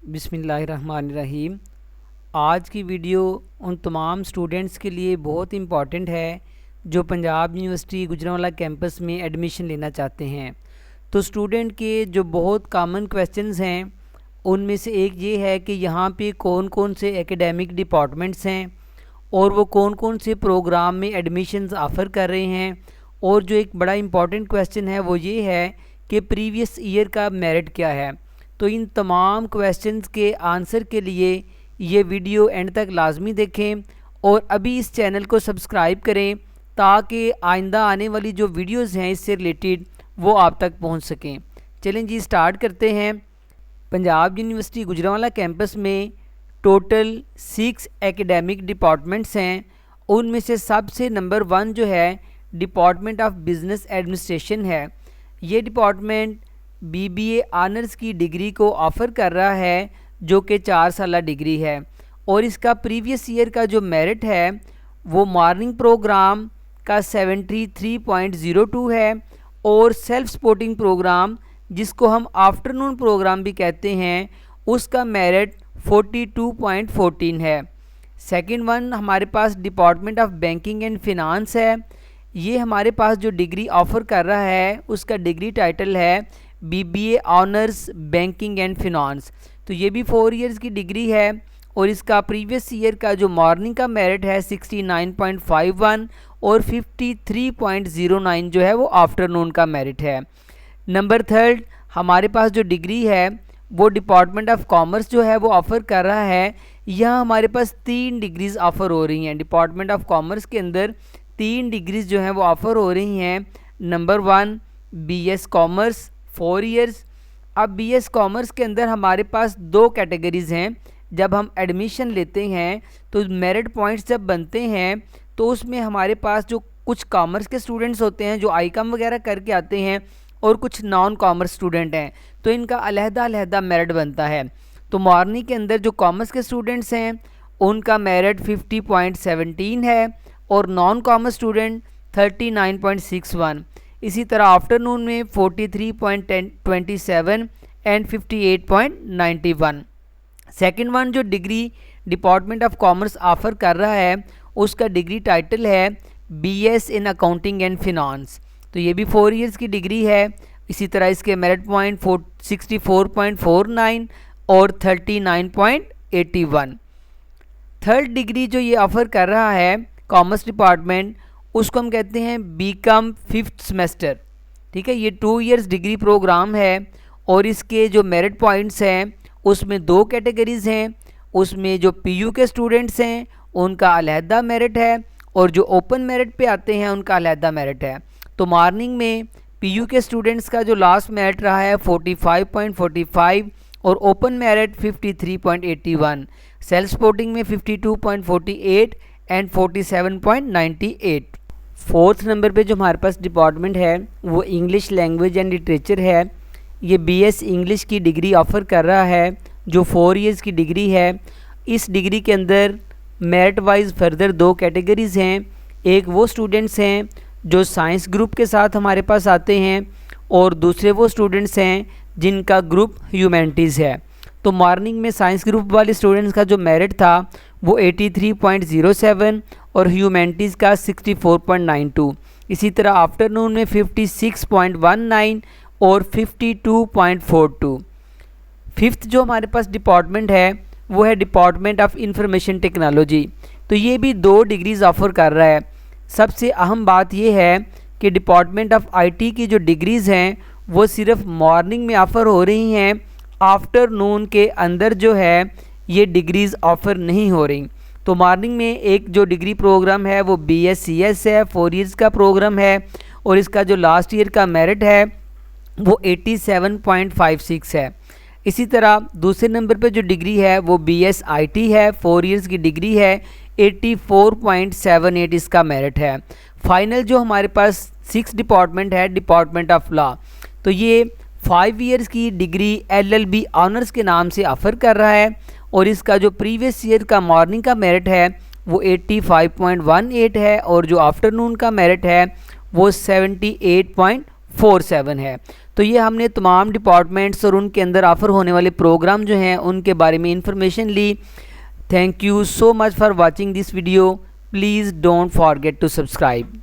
बिस्मिल्लाहिर्रहमानिर्रहीम। आज की वीडियो उन तमाम स्टूडेंट्स के लिए बहुत इम्पॉर्टेंट है जो पंजाब यूनिवर्सिटी गुजरांवाला कैंपस में एडमिशन लेना चाहते हैं। तो स्टूडेंट के जो बहुत कॉमन क्वेश्चंस हैं उनमें से एक ये है कि यहाँ पे कौन कौन से एकेडमिक डिपार्टमेंट्स हैं और वो कौन कौन से प्रोग्राम में एडमिशन्स ऑफ़र कर रहे हैं। और जो एक बड़ा इम्पॉर्टेंट क्वेश्चन है वो ये है कि प्रीवियस ईयर का मेरिट क्या है। तो इन तमाम क्वेश्चंस के आंसर के लिए ये वीडियो एंड तक लाजमी देखें और अभी इस चैनल को सब्सक्राइब करें ताकि आइंदा आने वाली जो वीडियोस हैं इससे रिलेटेड वो आप तक पहुंच सकें। चलें जी स्टार्ट करते हैं। पंजाब यूनिवर्सिटी गुजरांवाला कैंपस में टोटल 6 एकेडमिक डिपार्टमेंट्स हैं। उनमें से सबसे नंबर 1 जो है डिपार्टमेंट ऑफ बिज़नेस एडमिनिस्ट्रेशन है। ये डिपार्टमेंट BBA ऑनर्स की डिग्री को ऑफ़र कर रहा है जो कि 4 साल डिग्री है और इसका प्रीवियस ईयर का जो मेरिट है वो मॉर्निंग प्रोग्राम का 73.02 है और सेल्फ सपोर्टिंग प्रोग्राम जिसको हम आफ्टरनून प्रोग्राम भी कहते हैं उसका मेरिट 42.14 है। सेकंड वन हमारे पास department of banking and finance है। ये हमारे पास जो डिग्री ऑफ़र कर रहा है उसका डिग्री टाइटल है BBA honours banking and finance. तो ये भी 4 इयर्स की डिग्री है और इसका प्रीवियस ईयर का जो मॉर्निंग का मेरिट है 69.51 और 53.09 जो है वो आफ्टरनून का मेरिट है। नंबर 3 हमारे पास जो डिग्री है वो डिपार्टमेंट ऑफ कॉमर्स जो है वो ऑफ़र कर रहा है। यहाँ हमारे पास 3 डिग्रीज़ ऑफ़र हो रही हैं। डिपार्टमेंट ऑफ कॉमर्स के अंदर 3 डिग्रीज़ जो हैं वो ऑफ़र हो रही हैं। Number 1 BS commerce 4 years. अब BS कॉमर्स के अंदर हमारे पास 2 कैटेगरीज़ हैं। जब हम एडमिशन लेते हैं तो मेरिट पॉइंट्स जब बनते हैं तो उसमें हमारे पास जो कुछ कॉमर्स के स्टूडेंट्स होते हैं जो ICOM वगैरह करके आते हैं और कुछ नॉन कॉमर्स स्टूडेंट हैं तो इनका अलहदा मेरिट बनता है। तो मॉर्निंग के अंदर जो कॉमर्स के स्टूडेंट्स हैं उनका मेरिट 50.17 है और नॉन कॉमर्स स्टूडेंट 39.61। इसी तरह आफ्टरनून में 43.27 एंड 58.91। सेकंड वन जो degree department of commerce offer कर रहा है उसका डिग्री टाइटल है BS in accounting and finance. तो ये भी 4 इयर्स की डिग्री है। इसी तरह इसके मेरिट पॉइंट 64.49 और 39.81। थर्ड डिग्री जो ये ऑफ़र कर रहा है कॉमर्स डिपार्टमेंट उसको हम कहते हैं BCom 5th सेमेस्टर। ठीक है, ये 2 इयर्स डिग्री प्रोग्राम है और इसके जो मेरिट पॉइंट्स हैं उसमें 2 कैटेगरीज़ हैं। उसमें जो PU के स्टूडेंट्स हैं उनका अलहदा मेरिट है और जो ओपन मेरिट पे आते हैं उनका अलहदा मेरिट है। तो मॉर्निंग में PU के स्टूडेंट्स का जो लास्ट मेरिट रहा है 45.45 और ओपन मेरिट 53.81। सेल्फ सपोर्टिंग में 52.48 एंड 47.98। फोर्थ नंबर पे जो हमारे पास डिपार्टमेंट है वो इंग्लिश लैंग्वेज एंड लिटरेचर है। ये BS इंग्लिश की डिग्री ऑफ़र कर रहा है जो 4 इयर्स की डिग्री है। इस डिग्री के अंदर मेरिट वाइज फर्दर 2 कैटेगरीज़ हैं। एक वो स्टूडेंट्स हैं जो साइंस ग्रुप के साथ हमारे पास आते हैं और दूसरे वो स्टूडेंट्स हैं जिनका ग्रुप ह्यूमैनिटीज़ है। तो मॉर्निंग में साइंस ग्रुप वाले स्टूडेंट्स का जो मेरिट था वो 83.07 और ह्यूमैनिटीज़ का 64.92। इसी तरह आफ्टरनून में 56.19 और 52.42। फिफ्थ जो हमारे पास डिपार्टमेंट है वो है डिपार्टमेंट ऑफ इंफॉर्मेशन टेक्नोलॉजी। तो ये भी 2 डिग्रीज़ ऑफ़र कर रहा है। सबसे अहम बात ये है कि डिपार्टमेंट ऑफ IT की जो डिग्रीज़ हैं वो सिर्फ मॉर्निंग में ऑफ़र हो रही हैं, आफ्टरनून के अंदर जो है ये डिग्रीज़ ऑफ़र नहीं हो रही। तो मॉर्निंग में एक जो डिग्री प्रोग्राम है वो BScs है, 4 इयर्स का प्रोग्राम है और इसका जो लास्ट ईयर का मेरिट है वो 87.56 है। इसी तरह दूसरे नंबर पे जो डिग्री है वो BS IT है, 4 इयर्स की डिग्री है, 84.78 इसका मेरिट है। फाइनल जो हमारे पास 6 डिपार्टमेंट है डिपार्टमेंट ऑफ लॉ। तो ये 5 इयर्स की डिग्री LLB ऑनर्स के नाम से ऑफ़र कर रहा है और इसका जो प्रीवियस ईयर का मॉर्निंग का मेरिट है वो 85.18 है और जो आफ्टरनून का मेरिट है वो 78.42 47 है। तो ये हमने तमाम डिपार्टमेंट्स और उनके अंदर ऑफ़र होने वाले प्रोग्राम जो हैं उनके बारे में इंफॉर्मेशन ली। Thank you so much for watching this video. Please don't forget to subscribe.